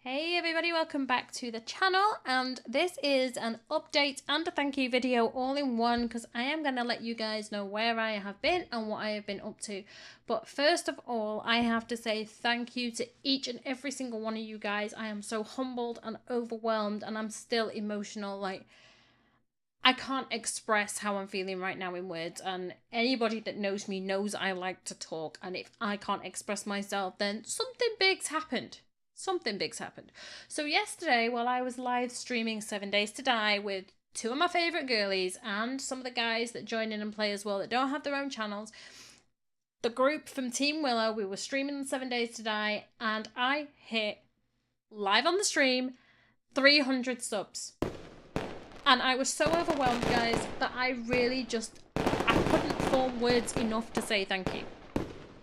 Hey everybody, welcome back to the channel, and this is an update and a thank you video all in one because I am going to let you guys know where I have been and what I have been up to. But first of all, I have to say thank you to each and every single one of you guys. I am so humbled and overwhelmed, and I'm still emotional. I can't express how I'm feeling right now in words, and anybody that knows me knows I like to talk, and if I can't express myself, then something big's happened. Something big's happened. So yesterday, while I was live streaming 7 Days to Die with two of my favourite girlies and some of the guys that join in and play as well that don't have their own channels, the group from Team Willow, we were streaming 7 Days to Die, and I hit, live on the stream, 300 subs. And I was so overwhelmed, guys, that I couldn't form words enough to say thank you.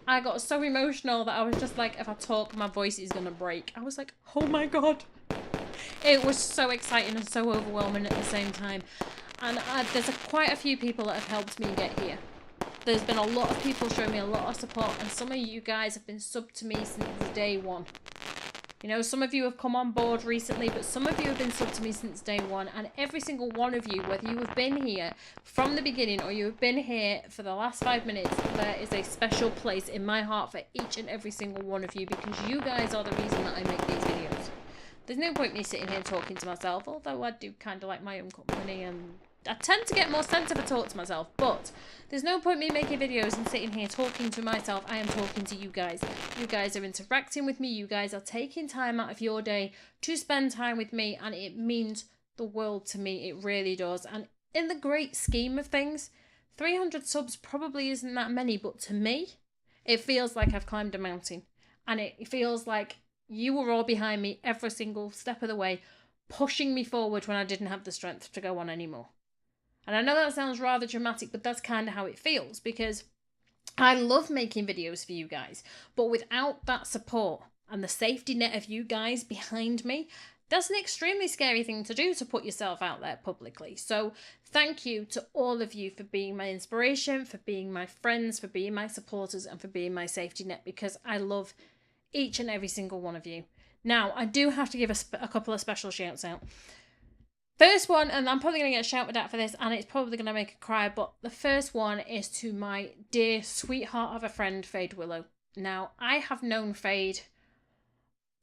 I got so emotional that I was just like, if I talk, my voice is going to break. I was like, oh my God. It was so exciting and so overwhelming at the same time. And there's quite a few people that have helped me get here. There's been a lot of people showing me a lot of support, and some of you guys have been subbed to me since day one. You know, some of you have come on board recently, but some of you have been subbed to me since day one. And every single one of you, whether you have been here from the beginning or you have been here for the last 5 minutes, there is a special place in my heart for each and every single one of you, because you guys are the reason that I make these videos. There's no point me sitting here talking to myself, although I do kind of like my own company and I tend to get more sense if I talk to myself, but there's no point me making videos and sitting here talking to myself. I am talking to you guys. You guys are interacting with me. You guys are taking time out of your day to spend time with me, and it means the world to me. It really does. And in the great scheme of things, 300 subs probably isn't that many, but to me, it feels like I've climbed a mountain, and it feels like you were all behind me every single step of the way, pushing me forward when I didn't have the strength to go on anymore. And I know that sounds rather dramatic, but that's kind of how it feels, because I love making videos for you guys, but without that support and the safety net of you guys behind me, that's an extremely scary thing to do, to put yourself out there publicly. So thank you to all of you for being my inspiration, for being my friends, for being my supporters, and for being my safety net, because I love each and every single one of you. Now, I do have to give a couple of special shouts out. First one, and I'm probably going to get shouted at for this, and it's probably going to make a cry, but the first one is to my dear sweetheart of a friend, Fade Willow. Now, I have known Fade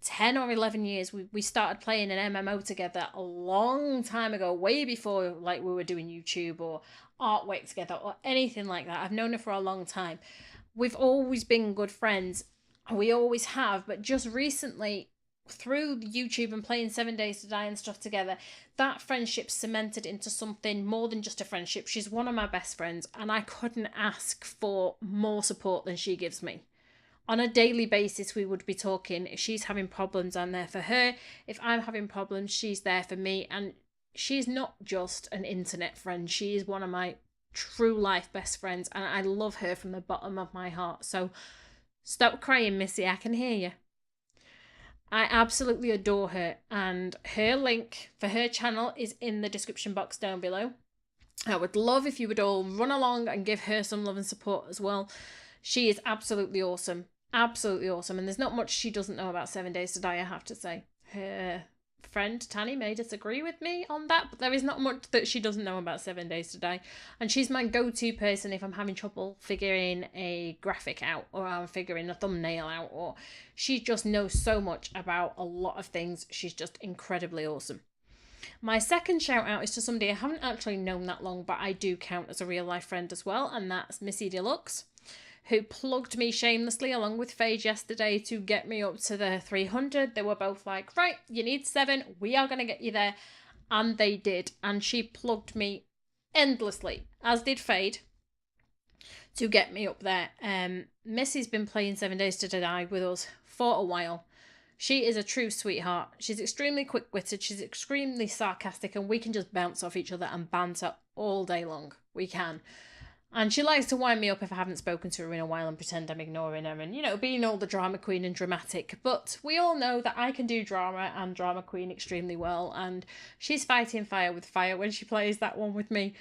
10 or 11 years. We started playing an MMO together a long time ago, way before like we were doing YouTube or artwork together or anything like that. I've known her for a long time. We've always been good friends. We always have, but just recently, through YouTube and playing 7 Days to Die and stuff together, that friendship cemented into something more than just a friendship. She's one of my best friends, and I couldn't ask for more support than she gives me. On a daily basis, we would be talking. If she's having problems, I'm there for her. If I'm having problems, she's there for me. And she's not just an internet friend. She is one of my true life best friends, and I love her from the bottom of my heart. So stop crying, Missy. I can hear you. I absolutely adore her, and her link for her channel is in the description box down below. I would love if you would all run along and give her some love and support as well. She is absolutely awesome. Absolutely awesome. And there's not much she doesn't know about 7 Days to Die, I have to say. Her friend Tanny may disagree with me on that, but there is not much that she doesn't know about 7 Days to Die. And she's my go-to person if I'm having trouble figuring a graphic out, or I'm figuring a thumbnail out, or she just knows so much about a lot of things. She's just incredibly awesome. My second shout out is to somebody I haven't actually known that long, but I do count as a real life friend as well, and that's Missy Deluxe, who plugged me shamelessly along with Fade yesterday to get me up to the 300. They were both like, right, you need 7, we are going to get you there. And they did. And she plugged me endlessly, as did Fade, to get me up there. Missy's been playing 7 Days to Die with us for a while. She is a true sweetheart. She's extremely quick-witted. She's extremely sarcastic, and we can just bounce off each other and banter all day long. We can. And she likes to wind me up if I haven't spoken to her in a while and pretend I'm ignoring her and, you know, being all the drama queen and dramatic. But we all know that I can do drama and drama queen extremely well, and she's fighting fire with fire when she plays that one with me.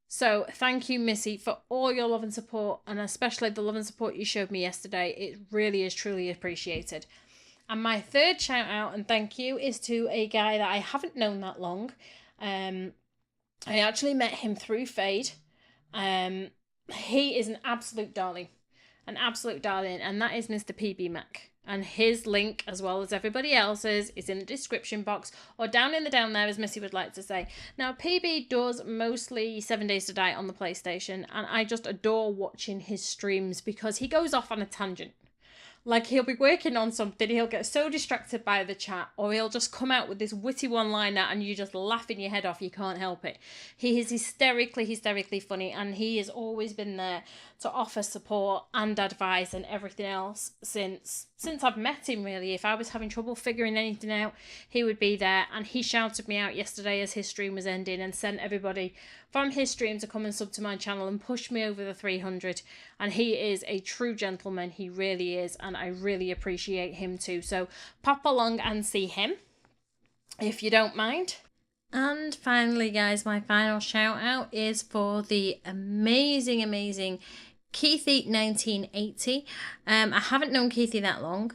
So thank you, Missy, for all your love and support, and especially the love and support you showed me yesterday. It really is truly appreciated. And my third shout out and thank you is to a guy that I haven't known that long. I actually met him through Fade. He is an absolute darling. An absolute darling, and that is Mr. PB Mac. And his link, as well as everybody else's, is in the description box or down in the down there, as Missy would like to say. Now, PB does mostly 7 Days to Die on the PlayStation, and I just adore watching his streams because he goes off on a tangent. Like, he'll be working on something, he'll get so distracted by the chat, or he'll just come out with this witty one-liner and you just laughing your head off, you can't help it. He is hysterically funny, and he has always been there to offer support and advice and everything else since I've met him, really. If I was having trouble figuring anything out, he would be there, and he shouted me out yesterday as his stream was ending and sent everybody from his stream to come and sub to my channel and push me over the 300, and he is a true gentleman, he really is, and I really appreciate him too. So pop along and see him if you don't mind. And finally, guys, my final shout out is for the amazing Keithy 1980. I haven't known Keithy that long.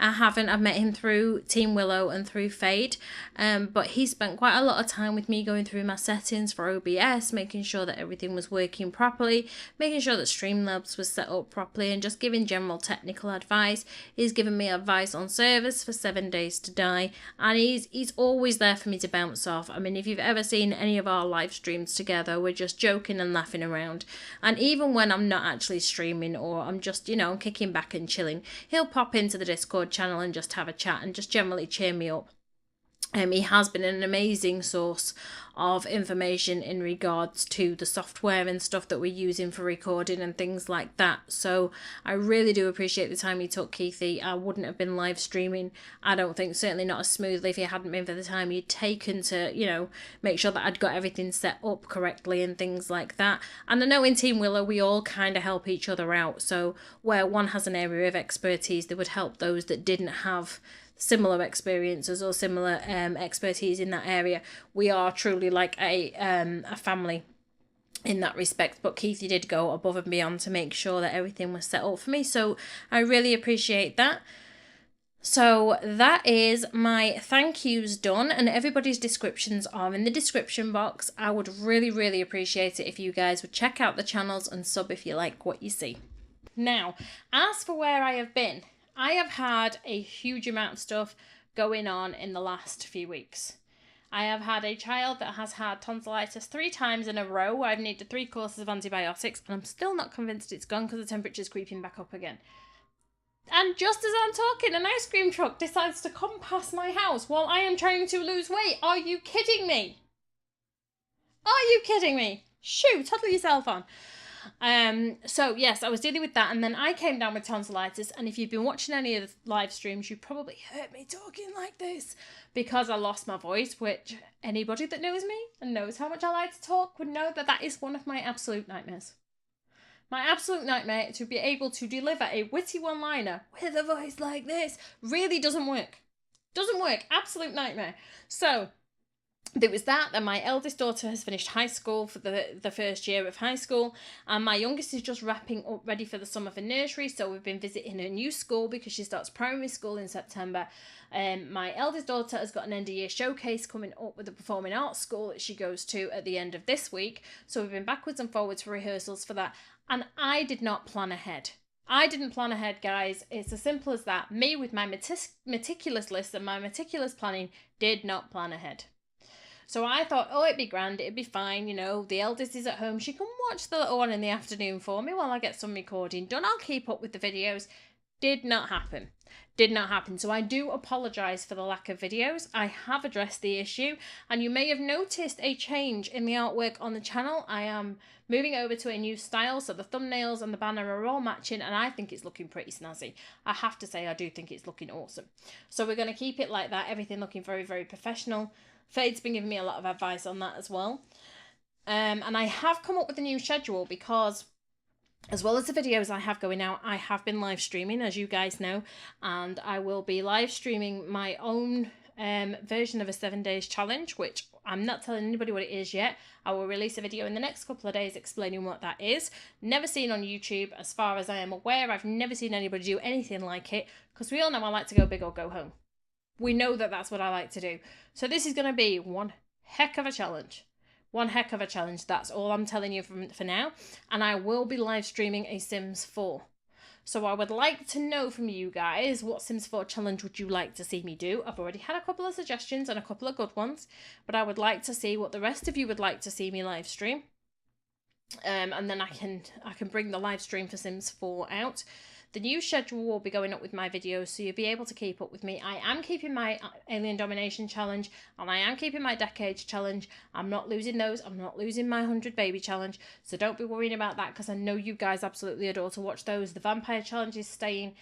I've met him through Team Willow and through Fade, but he spent quite a lot of time with me going through my settings for OBS, making sure that everything was working properly, making sure that Streamlabs was set up properly, and just giving general technical advice. He's given me advice on servers for 7 Days to Die, and he's always there for me to bounce off. I mean, if you've ever seen any of our live streams together, we're just joking and laughing around, and even when I'm not actually streaming or I'm just, kicking back and chilling, he'll pop into the Discord channel and just have a chat and just generally cheer me up. He has been an amazing source of information in regards to the software and stuff that we're using for recording and things like that. So I really do appreciate the time he took, Keithy. I wouldn't have been live streaming, I don't think, certainly not as smoothly, if it hadn't been for the time he'd taken to, make sure that I'd got everything set up correctly and things like that. And I know in Team Willow we all kind of help each other out. So where one has an area of expertise, they would help those that didn't have similar experiences or similar expertise in that area. We are truly like a family in that respect, but Keithy did go above and beyond to make sure that everything was set up for me, so I really appreciate that. So that is my thank yous done, and everybody's descriptions are in the description box. I would really appreciate it if you guys would check out the channels and sub if you like what you see. Now, as for where I have been, I have had a huge amount of stuff going on in the last few weeks. I have had a child that has had tonsillitis 3 times in a row. I've needed 3 courses of antibiotics, and I'm still not convinced it's gone because the temperature's creeping back up again. And just as I'm talking, an ice cream truck decides to come past my house while I am trying to lose weight. Are you kidding me? Are you kidding me? Shoo, toddle yourself on. So yes, I was dealing with that, and then I came down with tonsillitis, and if you've been watching any of the live streams, you probably heard me talking like this because I lost my voice, which anybody that knows me and knows how much I like to talk would know that that is one of my absolute nightmares. My absolute nightmare, to be able to deliver a witty one-liner with a voice like this, really doesn't work. Doesn't work. Absolute nightmare. So there was that. Then my eldest daughter has finished high school for the first year of high school, and my youngest is just wrapping up ready for the summer for nursery, so we've been visiting her new school because she starts primary school in September. My eldest daughter has got an end of year showcase coming up with the performing arts school that she goes to at the end of this week, so we've been backwards and forwards for rehearsals for that, and I did not plan ahead. I didn't plan ahead, guys. It's as simple as that. Me, with my meticulous list and my meticulous planning, did not plan ahead. So I thought, oh, it'd be grand, it'd be fine, the eldest is at home, she can watch the little one in the afternoon for me while I get some recording done. I'll keep up with the videos. Did not happen. Did not happen. So I do apologise for the lack of videos. I have addressed the issue, and you may have noticed a change in the artwork on the channel. I am moving over to a new style, so the thumbnails and the banner are all matching, and I think it's looking pretty snazzy. I have to say, I do think it's looking awesome. So we're going to keep it like that, everything looking very professional. Fade's been giving me a lot of advice on that as well. And I have come up with a new schedule because, as well as the videos I have going out, I have been live streaming, as you guys know, and I will be live streaming my own version of a 7 days challenge, which I'm not telling anybody what it is yet. I will release a video in the next couple of days explaining what that is. Never seen on YouTube, as far as I am aware. I've never seen anybody do anything like it, because we all know I like to go big or go home. We know that that's what I like to do. So this is going to be one heck of a challenge. One heck of a challenge. That's all I'm telling you for now. And I will be live streaming a Sims 4. So I would like to know from you guys, what Sims 4 challenge would you like to see me do? I've already had a couple of suggestions and a couple of good ones, but I would like to see what the rest of you would like to see me live stream. And then I can bring the live stream for Sims 4 out. The new schedule will be going up with my videos, so you'll be able to keep up with me. I am keeping my Alien Domination challenge, and I am keeping my Decades challenge. I'm not losing those. I'm not losing my 100 Baby challenge, so don't be worrying about that, because I know you guys absolutely adore to watch those. The Vampire challenge is staying.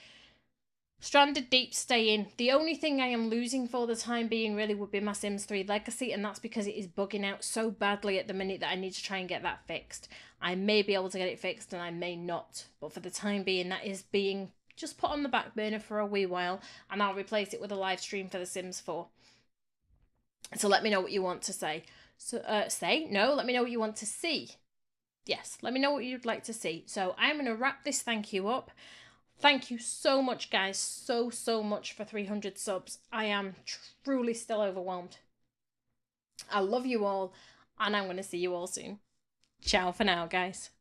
Stranded Deep staying. The only thing I am losing for the time being really would be my Sims 3 Legacy, and that's because it is bugging out so badly at the minute that I need to try and get that fixed. I may be able to get it fixed and I may not, but for the time being that is being just put on the back burner for a wee while, and I'll replace it with a live stream for The Sims 4. So let me know what you want to say. So let me know what you want to see. Yes, let me know what you'd like to see. So I'm going to wrap this thank you up. Thank you so much, guys, so much for 300 subs. I am truly still overwhelmed. I love you all, and I'm going to see you all soon. Ciao for now, guys.